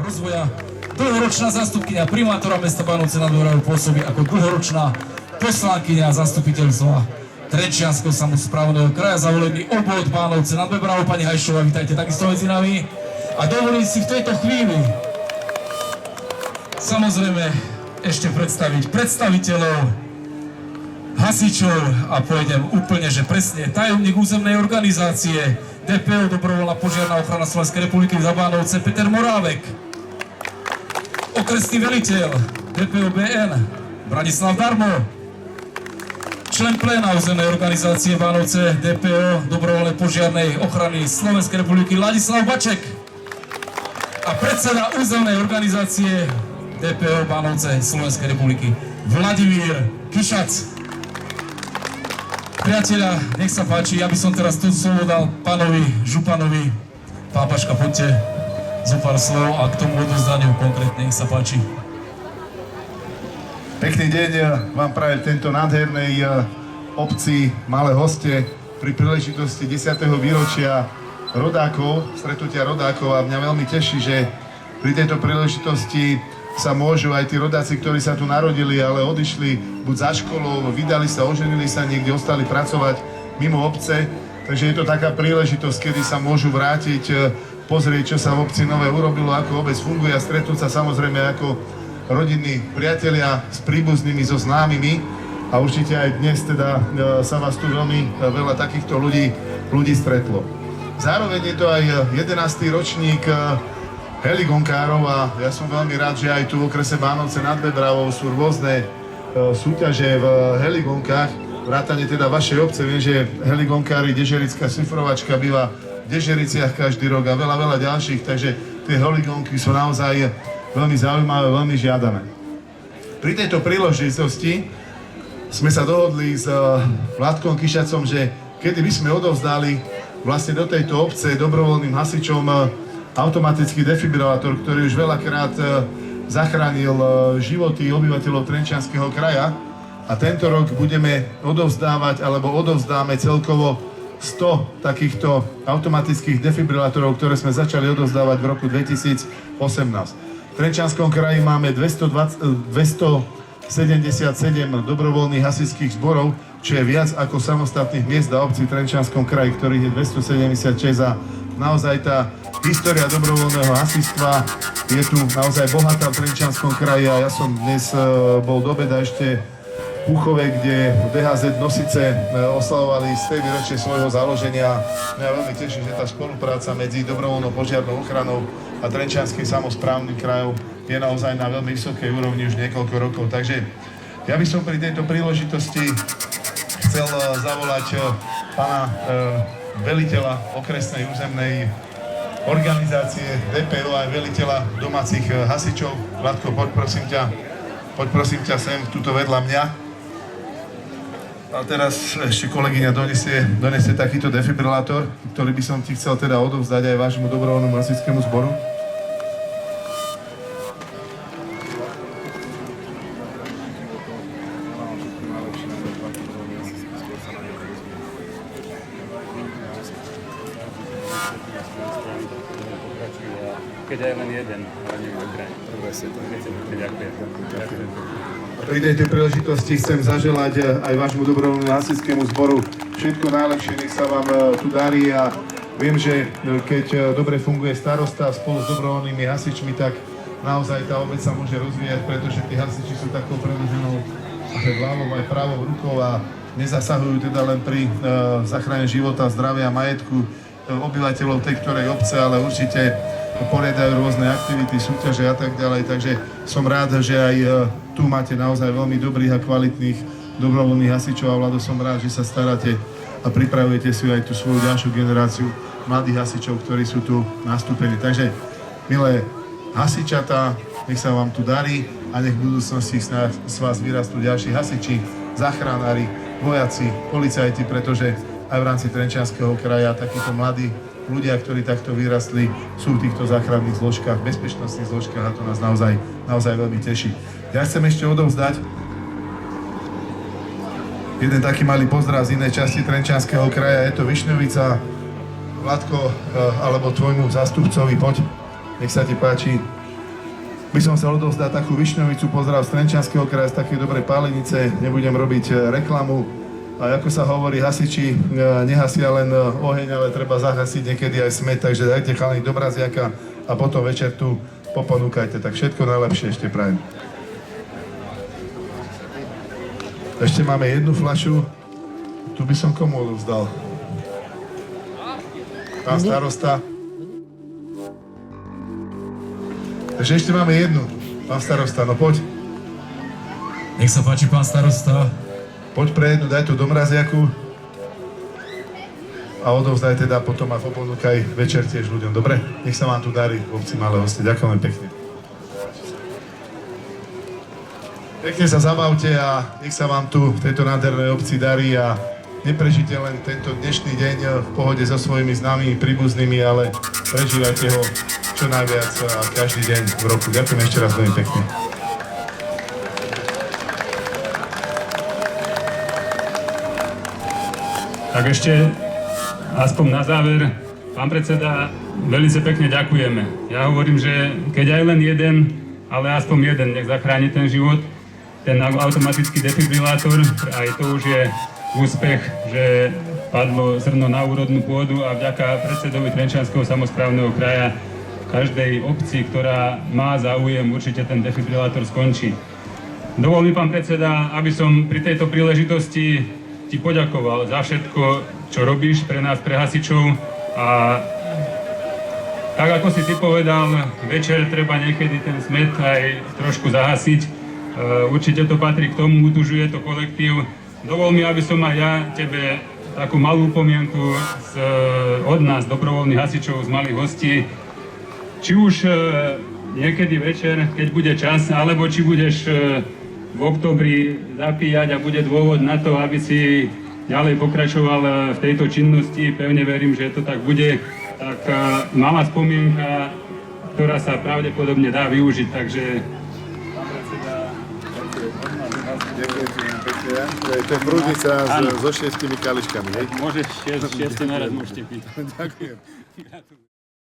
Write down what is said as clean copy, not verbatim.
Rozvoja. Dlhoročná zástupkyňa primátora mesta Bánovce nad Moravou pôsobí ako dlhoročná poslankyňa zastupiteľstva Trenčianskeho samosprávneho kraja, zavolený obvod Bánovce nad Moravou. Pani Hajšová, vítajte takisto medzi nami. A dovolím si v tejto chvíli samozrejme ešte predstaviť predstaviteľov hasičov a pôjdem úplne, že presne tajomník územnej organizácie DPO Dobrovoľná požiarna ochrana Slovenskej republiky za Bánovce Peter Morávek, okresný veliteľ DPO BN Branislav Darmo, člen pléna územnej organizácie Bánovce DPO Dobrovoľnej požiarnej ochrany Slovenskej republiky Ladislav Baček a predseda územnej organizácie DPO Bánovce Slovenskej republiky Vladimír Kišac. Priatelia, nech sa páči, ja by som teraz tu slovo dal pánovi županovi. Pán Paška, poďte zo pár slov a k tomu odozdaniu konkrétne, nech sa páči. Pekný deň vám praje tento nádhernej obci Malé Hoste pri príležitosti 10. výročia rodákov, stretnutia rodákov, a mňa veľmi teší, že pri tejto príležitosti sa môžu aj tí rodáci, ktorí sa tu narodili, ale odišli buď za školou, vydali sa, oženili sa, niekde ostali pracovať mimo obce. Takže je to taká príležitosť, kedy sa môžu vrátiť, pozrieť, čo sa v obci nové urobilo, ako obec funguje a stretnúť sa samozrejme ako rodinní priatelia s príbuznými, so známymi. A určite aj dnes teda sa vás tu veľmi veľa takýchto ľudí stretlo. Zároveň je to aj 11. ročník heligonkárov a ja som veľmi rád, že aj tu v okrese Bánovce nad Bebravou sú rôzne súťaže v heligonkách, vrátane teda vašej obce. Viem, že heligonkári, dežerická šifrovačka býva v Dežericiach každý rok a veľa ďalších, takže tie heligonky sú naozaj veľmi zaujímavé, veľmi žiadané. Pri tejto príležitosti sme sa dohodli s Vladkom Kišacom, že kedy by sme odovzdali vlastne do tejto obce dobrovoľným hasičom automatický defibrilátor, ktorý už veľakrát zachránil životy obyvateľov Trenčianskeho kraja. A tento rok budeme odovzdávať, alebo odovzdáme celkovo 100 takýchto automatických defibrilátorov, ktoré sme začali odovzdávať v roku 2018. V Trenčianskom kraji máme 277 dobrovoľných hasičských zborov, čo je viac ako samostatných miest a obcí v Trenčianskom kraji, ktorých je 276, a naozaj tá história dobrovoľného hasičstva je tu naozaj bohatá v Trenčianskom kraji. A ja som dnes bol do obeda ešte v Púchove, kde DHZ Nosice oslavovali z tej výročie svojho založenia. Mňa veľmi teší, že tá spolupráca medzi dobrovoľnou požiarnou ochranou a Trenčianskym samosprávnym krajom je naozaj na veľmi vysokej úrovni už niekoľko rokov. Takže ja by som pri tejto príležitosti chcel zavolať pána veliteľa okresnej územnej organizácie DPO aj veliteľa domácich hasičov. Vladko, poď prosím ťa sem, tuto vedľa mňa. A teraz ešte kolegyňa donesie takýto defibrilátor, ktorý by som ti chcel teda odovzdať aj vášmu dobrovoľnému hasičskému zboru. Keď aj len jeden, ale nie dobre. Ďakujem. Pri tejto príležitosti chcem zaželať aj vášmu dobrovoľnému hasičskému zboru všetko najlepšie, nech sa vám tu darí, a viem, že keď dobre funguje starosta spolu s dobrovoľnými hasičmi, tak naozaj tá obec sa môže rozvíjať, pretože tí hasiči sú takou predĺženou aj hlavou, aj pravou rukou a nezasahujú teda len pri záchrane života, zdravia a majetku obyvateľov tej ktorej obce, ale určite poriadajú rôzne aktivity, súťaže a tak ďalej. Takže som rád, že aj tu máte naozaj veľmi dobrých a kvalitných dobrovoľných hasičov, a Vlado, som rád, že sa staráte a pripravujete si aj tú svoju ďalšiu generáciu mladých hasičov, ktorí sú tu nastúpení. Takže, milé hasičatá, nech sa vám tu darí a nech v budúcnosti z vás vyrastú ďalší hasiči, záchranári, vojaci, policajti, pretože aj v rámci Trenčianskeho kraja takíto mladí ľudia, ktorí takto vyrastli, sú v týchto záchranných zložkách, bezpečnostných zložkách, a to nás naozaj veľmi teší. Ja chcem ešte odovzdať jeden taký malý pozdrav z inej časti Trenčianskeho kraja, je to Višňovica. Vladko, alebo tvojmu zástupcovi, poď, nech sa ti páči. By som chcel odovzdať takú Višňovicu, pozdrav z Trenčianskeho kraja, z takej dobrej pálenice, nebudem robiť reklamu. A ako sa hovorí, hasiči nehasia len oheň, ale treba zahasiť niekedy aj smet, takže dajte chalani do mraziaka a potom večer tu poponúkajte. Tak všetko najlepšie ešte prajem. Ešte máme jednu fľašu, tu by som komu odovzdal? Pán starosta. Takže ešte máme jednu. Pán starosta, no poď. Nech sa páči, pán starosta. Poď pre jednu, daj tu do mraziaku. A odovzdaj teda potom a ponúkaj večer tiež ľuďom. Dobre? Nech sa vám tu darí, obci malé hostie. Ďakujem pekne. Pekne sa zabavte a nech sa vám tu v tejto nádhernej obci darí a neprežite len tento dnešný deň v pohode so svojimi známymi, príbuznými, ale prežívajte ho čo najviac a každý deň v roku. Ďakujem ešte raz veľmi pekne. Tak ešte aspoň na záver, pán predseda, veľmi pekne ďakujeme. Ja hovorím, že keď aj len jeden, ale aspoň jeden nech zachráni ten život, ten automatický defibrilátor, aj to už je úspech, že padlo zrno na úrodnú pôdu a vďaka predsedovi Trenčianskeho samosprávneho kraja v každej obci, ktorá má záujem, určite ten defibrilátor skončí. Dovol mi, pán predseda, aby som pri tejto príležitosti ti poďakoval za všetko, čo robíš pre nás, pre hasičov a tak ako si ty povedal, večer treba niekedy ten smet aj trošku zahasiť. Určite to patrí k tomu, utužuje to kolektív. Dovol mi, aby som aj ja tebe takú malú pomienku od nás, dobrovoľných hasičov z malých hostí. Či už niekedy večer, keď bude čas, alebo či budeš v októbri zapíjať a bude dôvod na to, aby si ďalej pokračoval v tejto činnosti. Pevne verím, že to tak bude. Tak malá spomienka, ktorá sa pravdepodobne dá využiť, takže... Ďakujem pekne. To je prúdnica so 6 kališkami, hej? Môžeš 6 naraz môžete piť. Ďakujem.